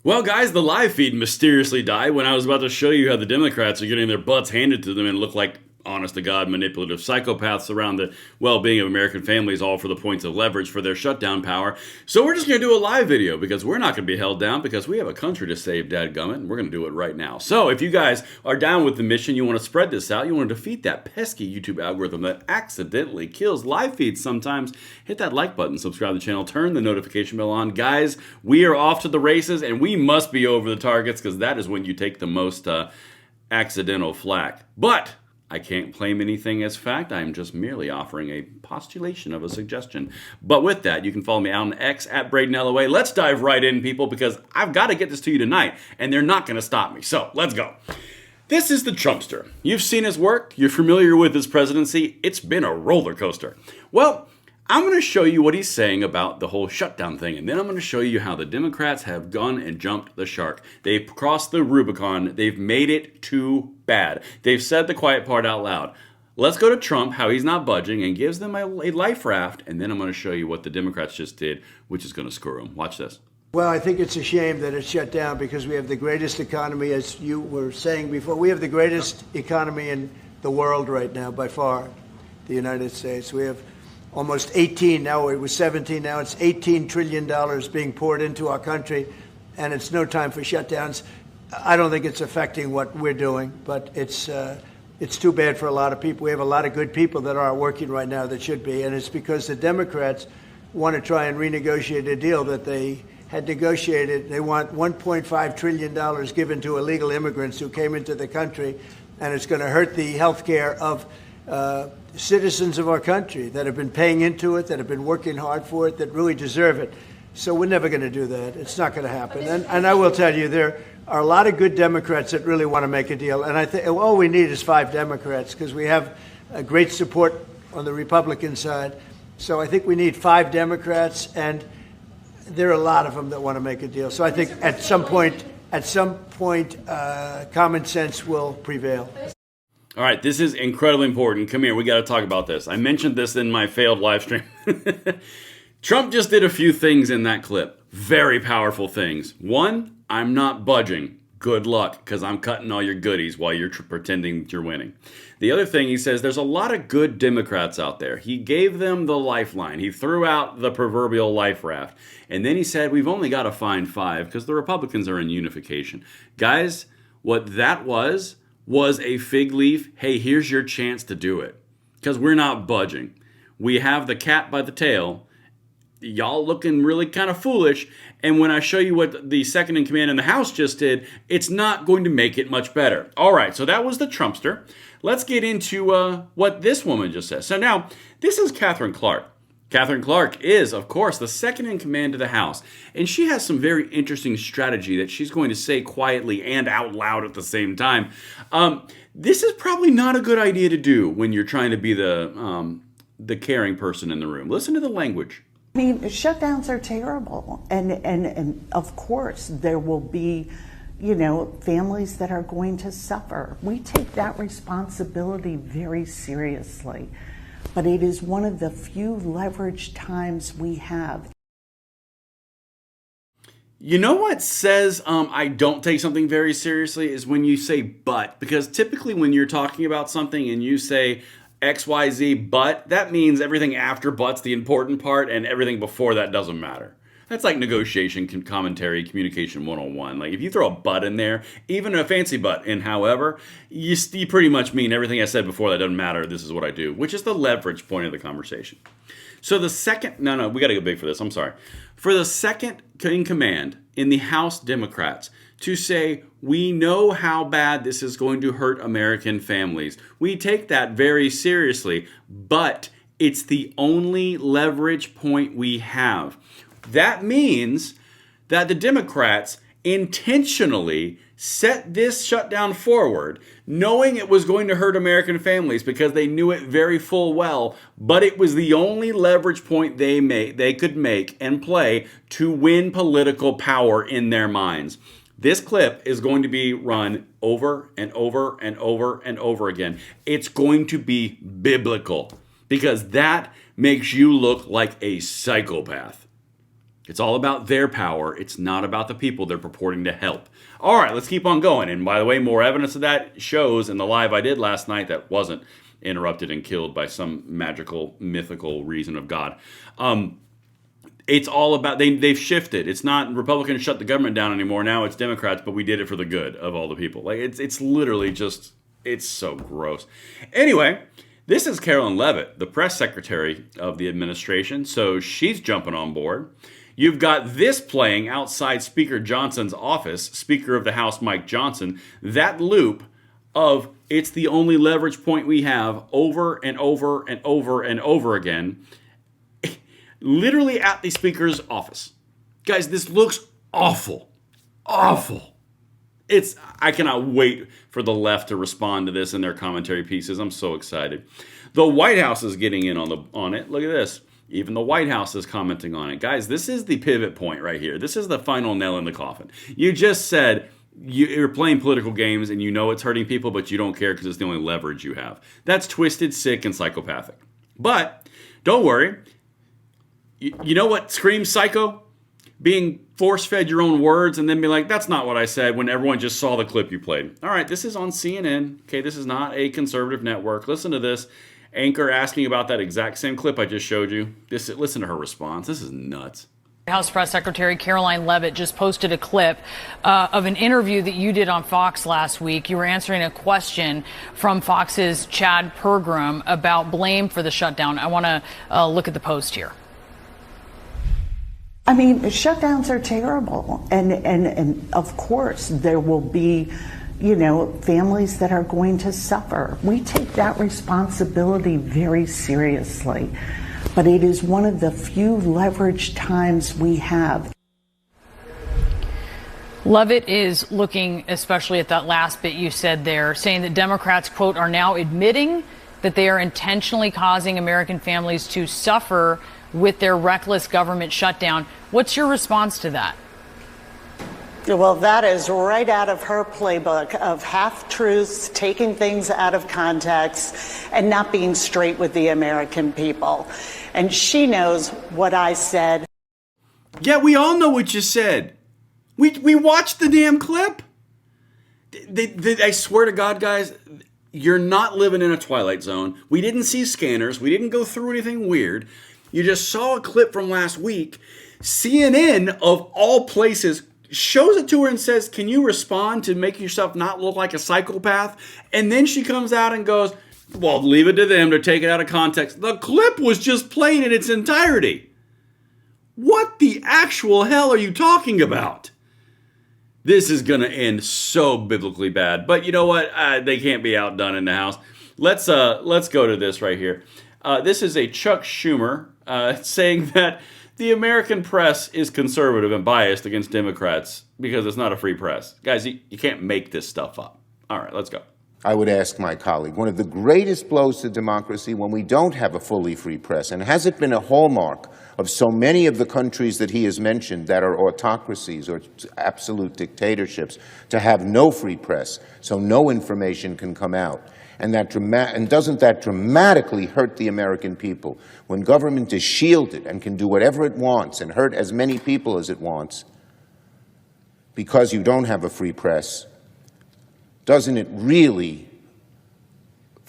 Well, guys, the live feed mysteriously died when I was about to show you how the Democrats are getting their butts handed to them and look like honest to God manipulative psychopaths around the well being of American families, all for the points of leverage for their shutdown power. So we're just going to do a live video because we're not going to be held down because we have a country to save, dadgummit, and we're going to do it right now. So if you guys are down with the mission, you want to spread this out, you want to defeat that pesky YouTube algorithm that accidentally kills live feeds sometimes, hit that like button, subscribe to the channel, turn the notification bell on. Guys, we are off to the races and we must be over the targets because that is when you take the most accidental flack. But I can't claim anything as fact. I am just merely offering a postulation of a suggestion. But with that, you can follow me out on X at Braden LOA. Let's dive right in, people, because I've got to get this to you tonight, and they're not going to stop me. So let's go. This is the Trumpster. You've seen his work. You're familiar with his presidency. It's been a roller coaster. Well, I'm going to show you what he's saying about the whole shutdown thing, and then I'm going to show you how the Democrats have gone and jumped the shark. They've crossed the Rubicon. They've made it too bad. They've said the quiet part out loud. Let's go to Trump, how he's not budging, and gives them a life raft, and then I'm going to show you what the Democrats just did, which is going to screw them. Watch this. Well, I think it's a shame that it's shut down because we have the greatest economy, as you were saying before. We have the greatest economy in the world right now, by far, the United States. We have almost 18, now it was 17, now it's $18 trillion being poured into our country, and it's no time for shutdowns. I don't think it's affecting what we're doing, but it's too bad for a lot of people. We have a lot of good people that aren't working right now that should be, and it's because the Democrats want to try and renegotiate a deal that they had negotiated. They want $1.5 trillion given to illegal immigrants who came into the country, and it's going to hurt the health care of citizens of our country that have been paying into it, that have been working hard for it, that really deserve it. So we're never going to do that. It's not going to happen. And I will tell you, there are a lot of good Democrats that really want to make a deal. And I think all we need is 5 Democrats because we have a great support on the Republican side. So I think we need 5 Democrats, and there are a lot of them that want to make a deal. So I think at some point, common sense will prevail. All right, this is incredibly important. Come here, we got to talk about this. I mentioned this in my failed live stream. Trump just did a few things in that clip. Very powerful things. One, I'm not budging. Good luck, because I'm cutting all your goodies while you're pretending that you're winning. The other thing he says, there's a lot of good Democrats out there. He gave them the lifeline. He threw out the proverbial life raft. And then he said, we've only got to find 5 because the Republicans are in unification. Guys, what that was a fig leaf. Hey, here's your chance to do it. Because we're not budging. We have the cat by the tail. Y'all looking really kind of foolish. And when I show you what the second in command in the House just did, it's not going to make it much better. All right, so that was the Trumpster. Let's get into what this woman just said. So now, this is Catherine Clark. Catherine Clark is, of course, the second in command of the House. And she has some very interesting strategy that she's going to say quietly and out loud at the same time. This is probably not a good idea to do when you're trying to be the caring person in the room. Listen to the language. I mean, shutdowns are terrible. And of course, there will be, families that are going to suffer. We take that responsibility very seriously. But it is one of the few leveraged times we have. You know what says I don't take something very seriously is when you say but. Because typically when you're talking about something and you say XYZ but, that means everything after but's the important part and everything before that doesn't matter. That's like negotiation, commentary, communication 101. Like if you throw a but in there, even a fancy but in however, you pretty much mean everything I said before that doesn't matter, this is what I do, which is the leverage point of the conversation. So the second, we got to go big for this, I'm sorry. For the second in command in the House Democrats to say, we know how bad this is going to hurt American families. We take that very seriously, but it's the only leverage point we have. That means that the Democrats intentionally set this shutdown forward, knowing it was going to hurt American families because they knew it very full well, but it was the only leverage point they could make and play to win political power in their minds. This clip is going to be run over and over and over and over again. It's going to be biblical because that makes you look like a psychopath. It's all about their power. It's not about the people they're purporting to help. All right, let's keep on going. And by the way, more evidence of that shows in the live I did last night that wasn't interrupted and killed by some magical, mythical reason of God. It's all about, they've shifted. It's not Republicans shut the government down anymore. Now it's Democrats, but we did it for the good of all the people. Like it's literally just, it's so gross. Anyway, this is Carolyn Leavitt, the press secretary of the administration. So she's jumping on board. You've got this playing outside Speaker Johnson's office, Speaker of the House Mike Johnson, that loop of it's the only leverage point we have over and over and over and over again, literally at the Speaker's office. Guys, this looks awful. Awful. I cannot wait for the left to respond to this in their commentary pieces. I'm so excited. The White House is getting in on it. Look at this. Even the White House is commenting on it. Guys, this is the pivot point right here. This is the final nail in the coffin. You just said you're playing political games and you know it's hurting people, but you don't care because it's the only leverage you have. That's twisted, sick, and psychopathic. But don't worry. You know what screams psycho? Being force-fed your own words and then be like, that's not what I said, when everyone just saw the clip you played. All right, this is on CNN. Okay, this is not a conservative network. Listen to this. Anchor asking about that exact same clip I just showed you. Listen to her response. This is nuts. House Press Secretary Caroline Leavitt just posted a clip of an interview that you did on Fox last week. You were answering a question from Fox's Chad Pergram about blame for the shutdown. I want to look at the post here. I mean, shutdowns are terrible. And of course, there will be, families that are going to suffer. We take that responsibility very seriously. But it is one of the few leveraged times we have. Leavitt is looking especially at that last bit you said there, saying that Democrats, quote, are now admitting that they are intentionally causing American families to suffer with their reckless government shutdown. What's your response to that? Well, that is right out of her playbook of half-truths, taking things out of context, and not being straight with the American people. And she knows what I said. Yeah, we all know what you said. We watched the damn clip. I swear to God, guys, you're not living in a twilight zone. We didn't see scanners. We didn't go through anything weird. You just saw a clip from last week. CNN, of all places, shows it to her and says, can you respond to make yourself not look like a psychopath? And then she comes out and goes, well, leave it to them to take it out of context. The clip was just played in its entirety. What the actual hell are you talking about? This is going to end so biblically bad. But you know what? They can't be outdone in the House. Let's go to this right here. This is a Chuck Schumer saying that the American press is conservative and biased against Democrats because it's not a free press. Guys, you can't make this stuff up. All right, let's go. I would ask my colleague, one of the greatest blows to democracy when we don't have a fully free press, and has it been a hallmark of so many of the countries that he has mentioned that are autocracies or absolute dictatorships to have no free press, so no information can come out? And doesn't that dramatically hurt the American people when government is shielded and can do whatever it wants and hurt as many people as it wants because you don't have a free press? Doesn't it really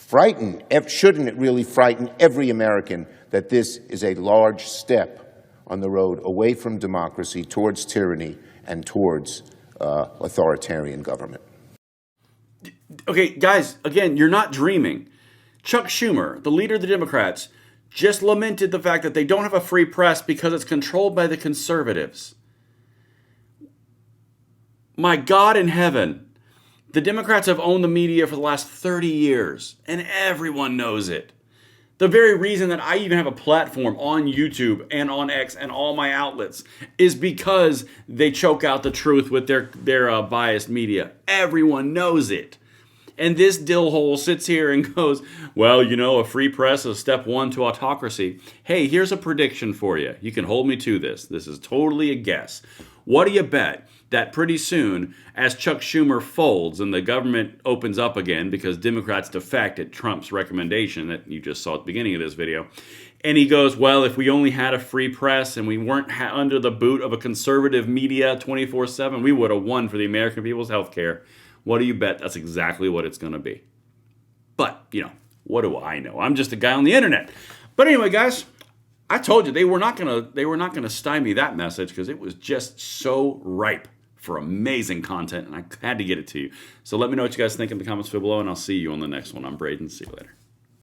shouldn't it really frighten every American that this is a large step on the road away from democracy towards tyranny and towards authoritarian government? Okay, guys, again, you're not dreaming. Chuck Schumer, the leader of the Democrats, just lamented the fact that they don't have a free press because it's controlled by the conservatives. My God in heaven. The Democrats have owned the media for the last 30 years, and everyone knows it. The very reason that I even have a platform on YouTube and on X and all my outlets is because they choke out the truth with their biased media. Everyone knows it. And this dillhole sits here and goes, well, a free press is step one to autocracy. Hey, here's a prediction for you. You can hold me to this. This is totally a guess. What do you bet that pretty soon, as Chuck Schumer folds and the government opens up again because Democrats defect at Trump's recommendation that you just saw at the beginning of this video, And he goes, well, if we only had a free press and we weren't under the boot of a conservative media 24/7, we would have won for the American people's health care. What do you bet? That's exactly what it's going to be. But, what do I know? I'm just a guy on the internet. But anyway, guys, I told you they were not going to stymie that message because it was just so ripe for amazing content, and I had to get it to you. So let me know what you guys think in the comments below, and I'll see you on the next one. I'm Braden. See you later.